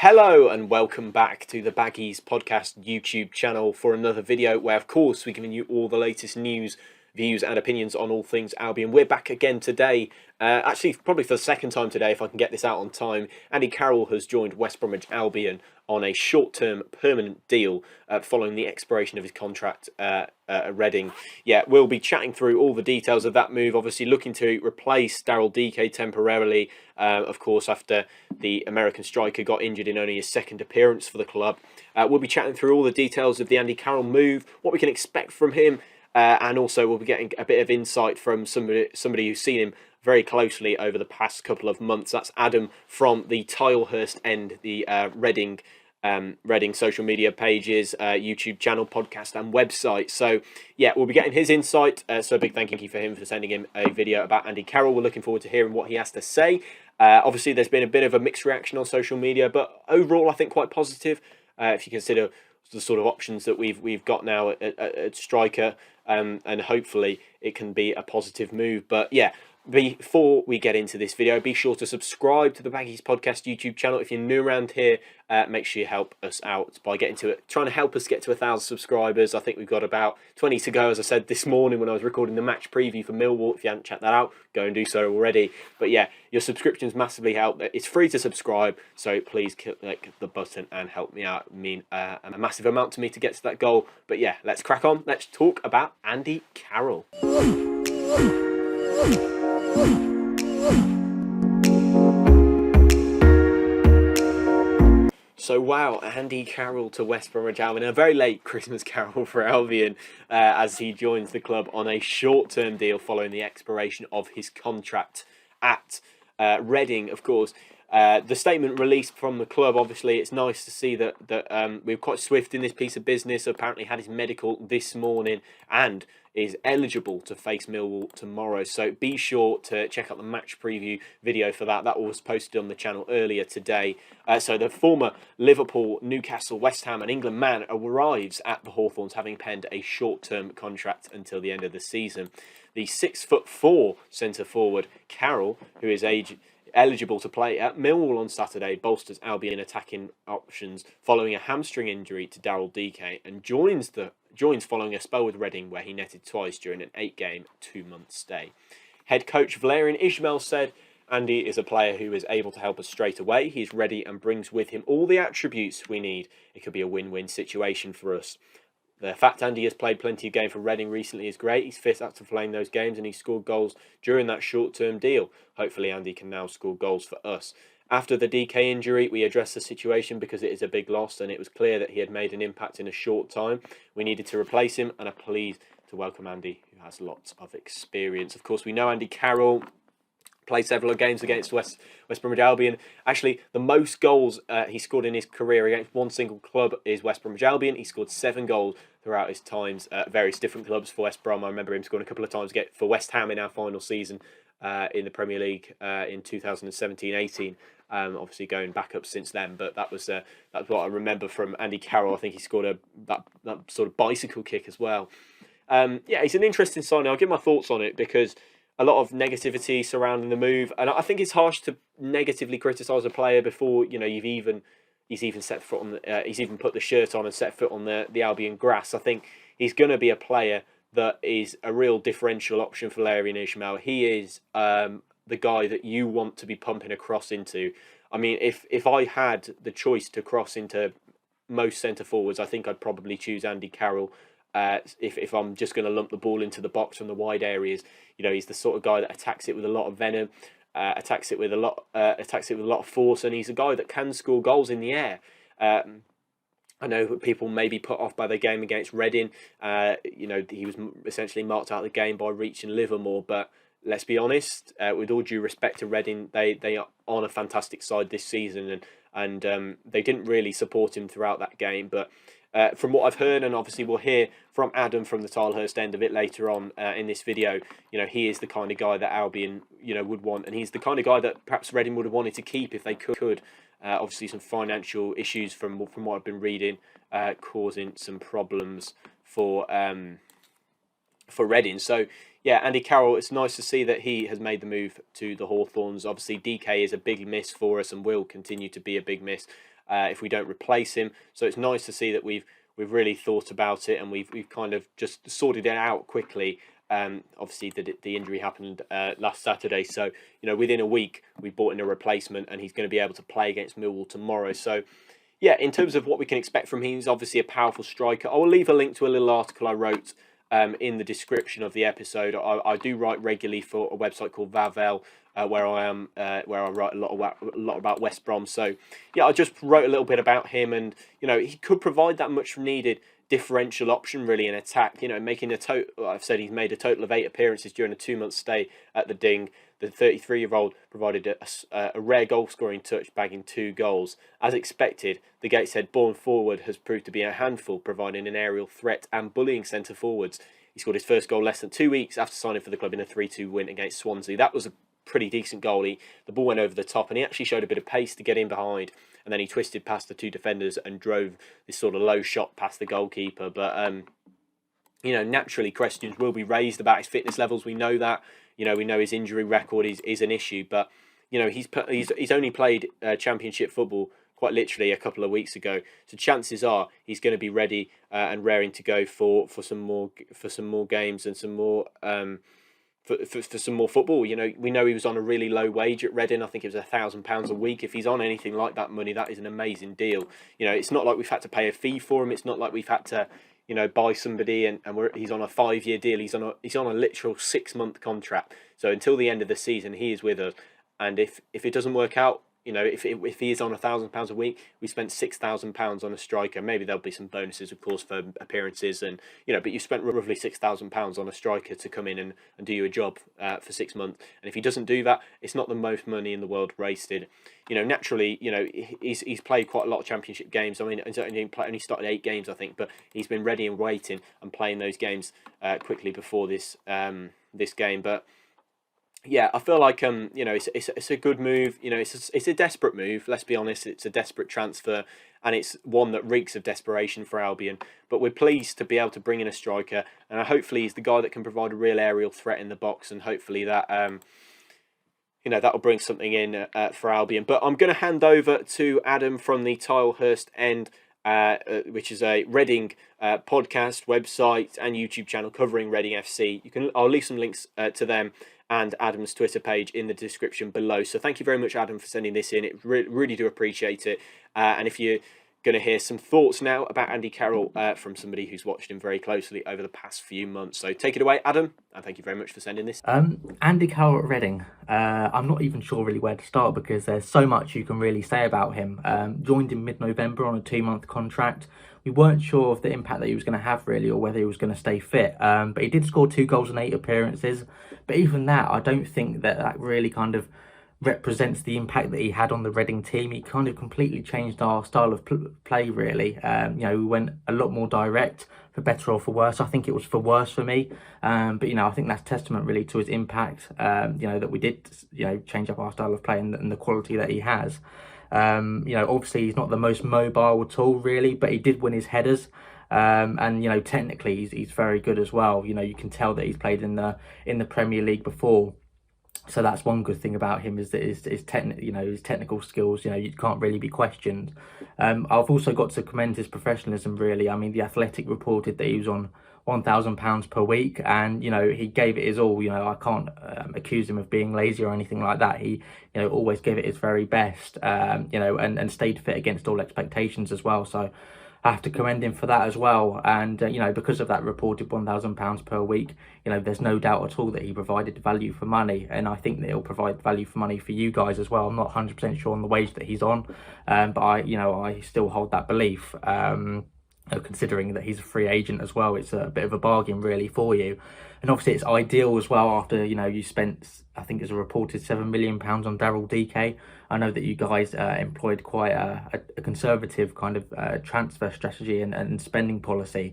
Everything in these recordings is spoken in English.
Hello and welcome back to the Baggies Podcast YouTube channel for another video where, of course, we're giving you all the latest news, views and opinions on all things Albion. We're back again today, actually probably for the second time today if I can get this out on time. Andy Carroll has joined West Bromwich Albion on a short-term permanent deal following the expiration of his contract at Reading. Yeah, we'll be chatting through all the details of that move, obviously looking to replace Daryl Dike temporarily, of course, after the American striker got injured in only his second appearance for the club. We'll be chatting through all the details of the Andy Carroll move, what we can expect from him, and also we'll be getting a bit of insight from somebody who's seen him very closely over the past couple of months. That's Adam from the Tilehurst End, the Reading social media pages, YouTube channel, podcast and website. So yeah, we'll be getting his insight. So a big thank you for him for sending him a video about Andy Carroll. We're looking forward to hearing what he has to say. Obviously there's been a bit of a mixed reaction on social media, but overall I think quite positive if you consider the sort of options that we've got now at striker, and hopefully it can be a positive move. But yeah, before we get into this video, be sure to subscribe to the Baggies Podcast YouTube channel. If you're new around here, make sure you help us out by trying to help us get to 1,000 subscribers. I think we've got about 20 to go, as I said this morning when I was recording the match preview for Millwall. If you haven't checked that out, go and do so already. But yeah, your subscriptions massively help. It's free to subscribe, so please click the button and help me out. It means a massive amount to me to get to that goal. But yeah, let's crack on. Let's talk about Andy Carroll. So wow, Andy Carroll to West Bromwich Albion, a very late Christmas carol for Albion as he joins the club on a short-term deal following the expiration of his contract at Reading, of course. The statement released from the club, obviously, it's nice to see that we're quite swift in this piece of business. Apparently had his medical this morning and is eligible to face Millwall tomorrow. So be sure to check out the match preview video for that. That was posted on the channel earlier today. So the former Liverpool, Newcastle, West Ham and England man arrives at the Hawthorns having penned a short-term contract until the end of the season. The 6'4" centre-forward Carroll, who is eligible to play at Millwall on Saturday, bolsters Albion attacking options following a hamstring injury to Daryl Dike and joins following a spell with Reading where he netted twice during an 8-game, 2-month stay. Head coach Valérien Ismaël said, "Andy is a player who is able to help us straight away. He's ready and brings with him all the attributes we need. It could be a win-win situation for us. The fact Andy has played plenty of games for Reading recently is great. He's fit after playing those games and he scored goals during that short-term deal. Hopefully Andy can now score goals for us. After the DK injury, we addressed the situation because it is a big loss and it was clear that he had made an impact in a short time. We needed to replace him and are pleased to welcome Andy, who has lots of experience." Of course, we know Andy Carroll played several games against West Bromwich Albion. Actually, the most goals he scored in his career against one single club is West Bromwich Albion. He scored 7 goals throughout his times at various different clubs for West Brom. I remember him scoring a couple of times for West Ham in our final season in the Premier League in 2017-18. Obviously going back up since then, but that's what I remember from Andy Carroll. I think he scored that sort of bicycle kick as well. Yeah, it's an interesting signing. I'll give my thoughts on it because a lot of negativity surrounding the move, and I think it's harsh to negatively criticise a player before he's even set foot on he's even put the shirt on and set foot on the Albion grass. I think he's going to be a player that is a real differential option for Valérien Ismaël. He is the guy that you want to be pumping a cross into. I mean, if I had the choice to cross into most centre forwards, I think I'd probably choose Andy Carroll. If I'm just going to lump the ball into the box from the wide areas, he's the sort of guy that attacks it with a lot of venom, attacks it with a lot of force, and he's a guy that can score goals in the air. I know people may be put off by the game against Reading. He was essentially marked out of the game by reaching Livermore, but let's be honest, with all due respect to Reading, they are on a fantastic side this season, and they didn't really support him throughout that game, but from what I've heard, and obviously we'll hear from Adam from the Tilehurst End a bit later on in this video, he is the kind of guy that Albion, would want, and he's the kind of guy that perhaps Reading would have wanted to keep if they could. Obviously some financial issues from what I've been reading causing some problems for Reading. So yeah, Andy Carroll, it's nice to see that he has made the move to the Hawthorns. Obviously DK is a big miss for us and will continue to be a big miss. if we don't replace him. So it's nice to see that we've really thought about it, and we've kind of just sorted it out quickly. Obviously the injury happened last Saturday, so within a week we brought in a replacement, and he's going to be able to play against Millwall tomorrow. So yeah, in terms of what we can expect from him, he's obviously a powerful striker. I will leave a link to a little article I wrote in the description of the episode. I do write regularly for a website called Vavel, where I write a lot about West Brom. So yeah, I just wrote a little bit about him, and he could provide that much needed differential option really in attack. Making a total. I've said he's made a total of 8 appearances during a 2-month stay at the Ding. The 33-year-old provided a rare goal-scoring touch, bagging 2 goals. As expected, the Gateshead-born forward has proved to be a handful, providing an aerial threat and bullying centre forwards. He scored his first goal less than 2 weeks after signing for the club in a 3-2 win against Swansea. That was a pretty decent goal. The ball went over the top, and he actually showed a bit of pace to get in behind, and then he twisted past the 2 defenders and drove this sort of low shot past the goalkeeper. But naturally questions will be raised about his fitness levels. We know that. We know his injury record is an issue, but he's only played Championship football quite literally a couple of weeks ago. So chances are he's going to be ready and raring to go for some more games and some more for some more football. We know he was on a really low wage at Reading. I think it was £1,000 a week. If he's on anything like that money, that is an amazing deal. It's not like we've had to pay a fee for him. It's not like we've had to buy somebody and he's on a 5-year deal. He's on a literal 6-month contract. So until the end of the season, he is with us. And if it doesn't work out, if he is on £1,000 a week, we spent £6,000 on a striker. Maybe there'll be some bonuses, of course, for appearances, and but you spent roughly £6,000 on a striker to come in and do you a job for 6 months. And if he doesn't do that, it's not the most money in the world wasted. Naturally, he's played quite a lot of Championship games. I mean, he's only started 8 games, I think, but he's been ready and waiting and playing those games quickly before this game. But yeah, I feel like it's a good move. It's a desperate move. Let's be honest, it's a desperate transfer, and it's one that reeks of desperation for Albion. But we're pleased to be able to bring in a striker, and hopefully he's the guy that can provide a real aerial threat in the box, and hopefully that that'll bring something in for Albion. But I'm going to hand over to Adam from the Tilehurst End, which is a Reading podcast, website and YouTube channel covering Reading FC. I'll leave some links to them and Adam's Twitter page in the description below. So thank you very much, Adam, for sending this in. It really do appreciate it. And if you're going to hear some thoughts now about Andy Carroll from somebody who's watched him very closely over the past few months. So take it away, Adam, and thank you very much for sending this. Andy Carroll at Reading. I'm not even sure really where to start because there's so much you can really say about him. Joined in mid-November on a 2-month contract. We weren't sure of the impact that he was going to have really, or whether he was going to stay fit. But he did score 2 goals in 8 appearances. But even that, I don't think that really kind of represents the impact that he had on the Reading team. He kind of completely changed our style of play really. We went a lot more direct, for better or for worse. I think it was for worse for me. But I think that's testament really to his impact. That we did change up our style of play and the quality that he has. Obviously he's not the most mobile at all really, but he did win his headers. And technically he's very good as well. You can tell that he's played in the Premier League before. So that's one good thing about him, is that his technical skills, you can't really be questioned. I've also got to commend his professionalism really. I mean, The Athletic reported that he was on £1,000 per week, and he gave it his all. I can't accuse him of being lazy or anything like that. He always gave it his very best, and stayed fit against all expectations as well. So I have to commend him for that as well. And because of that reported £1,000 per week, there's no doubt at all that he provided value for money, and I think that he'll provide value for money for you guys as well. I'm not 100% sure on the wage that he's on, but I still hold that belief. Considering that he's a free agent as well, it's a bit of a bargain really for you. And obviously it's ideal as well after you spent, I think it's a reported £7 million on Daryl DK. I know that you guys employed quite a conservative kind of transfer strategy and spending policy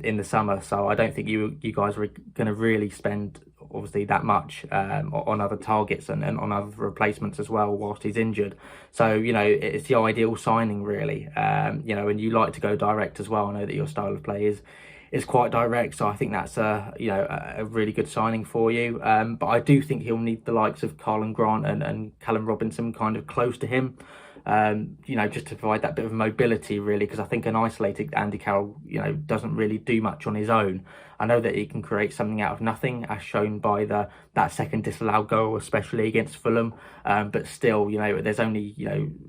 in the summer, so I don't think you guys were going to really spend obviously that much on other targets and on other replacements as well whilst he's injured. So it's the ideal signing really. And you like to go direct as well. I know that your style of play is quite direct, so I think that's a really good signing for you. But I do think he'll need the likes of Carlin Grant and Callum Robinson kind of close to him. Just to provide that bit of mobility, really, because I think an isolated Andy Carroll, doesn't really do much on his own. I know that he can create something out of nothing, as shown by that second disallowed goal, especially against Fulham. But still, there's only,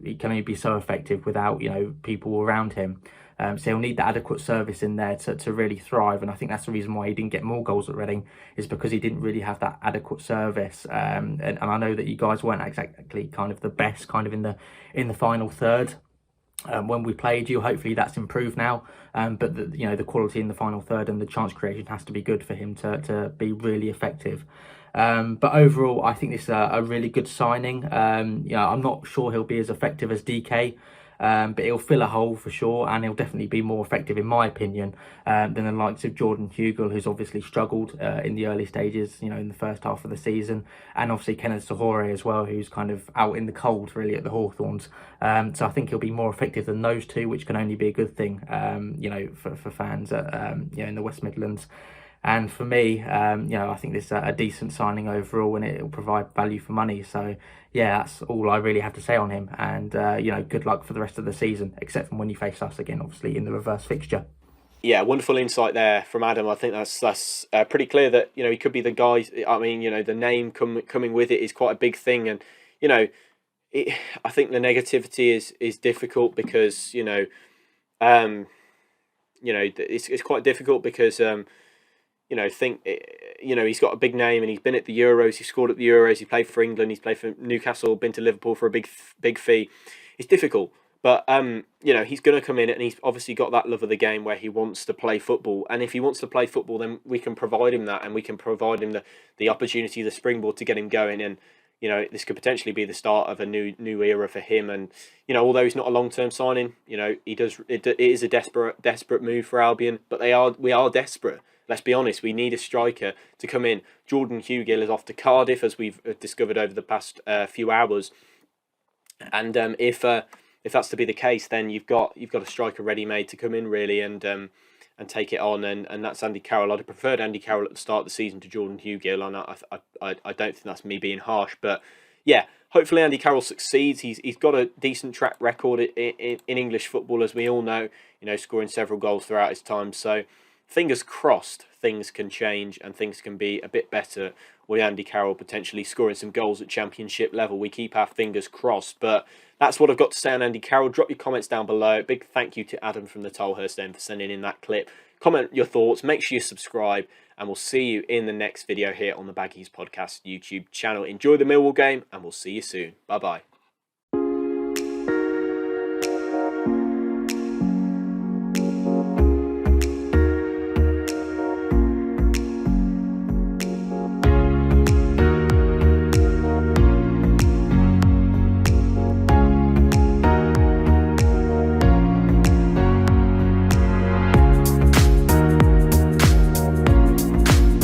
he can only be so effective without, people around him. So he'll need the adequate service in there to really thrive, and I think that's the reason why he didn't get more goals at Reading, is because he didn't really have that adequate service. And I know that you guys weren't exactly kind of the best kind of in the final third. When we played you, hopefully that's improved now. But the quality in the final third and the chance creation has to be good for him to be really effective. But overall, I think this is a really good signing. I'm not sure he'll be as effective as DK. But he'll fill a hole for sure, and he'll definitely be more effective, in my opinion, than the likes of Jordan Hugill, who's obviously struggled in the early stages, in the first half of the season, and obviously Kenneth Sahore as well, who's kind of out in the cold really at the Hawthorns. So I think he'll be more effective than those two, which can only be a good thing, for fans, in the West Midlands. And for me, I think this is a decent signing overall, and it'll provide value for money. So, yeah, that's all I really have to say on him. And, good luck for the rest of the season, except from when you face us again, obviously, in the reverse fixture. Yeah, wonderful insight there from Adam. I think that's pretty clear that, he could be the guy. I mean, the name coming with it is quite a big thing. And, I think the negativity is difficult because, it's quite difficult because... he's got a big name and he's been at the Euros, he scored at the Euros, he played for England, he's played for Newcastle, been to Liverpool for a big fee. It's difficult, but he's going to come in and he's obviously got that love of the game where he wants to play football, and if he wants to play football, then we can provide him that, and we can provide him the opportunity, the springboard to get him going. And this could potentially be the start of a new era for him. And although he's not a long-term signing, it is a desperate move for Albion, but we are desperate. Let's be honest, we need a striker to come in. Jordan Hugill is off to Cardiff, as we've discovered over the past few hours. And if that's to be the case, then you've got a striker ready-made to come in, really, and take it on. And that's Andy Carroll. I'd have preferred Andy Carroll at the start of the season to Jordan Hugill, and I don't think that's me being harsh. But yeah, hopefully Andy Carroll succeeds. He's got a decent track record in English football, as we all know, scoring several goals throughout his time. So fingers crossed, things can change and things can be a bit better with Andy Carroll potentially scoring some goals at Championship level. We keep our fingers crossed. But that's what I've got to say on Andy Carroll. Drop your comments down below. Big thank you to Adam from the Tilehurst End for sending in that clip. Comment your thoughts. Make sure you subscribe, and we'll see you in the next video here on the Baggies Podcast YouTube channel. Enjoy the Millwall game, and we'll see you soon. Bye-bye.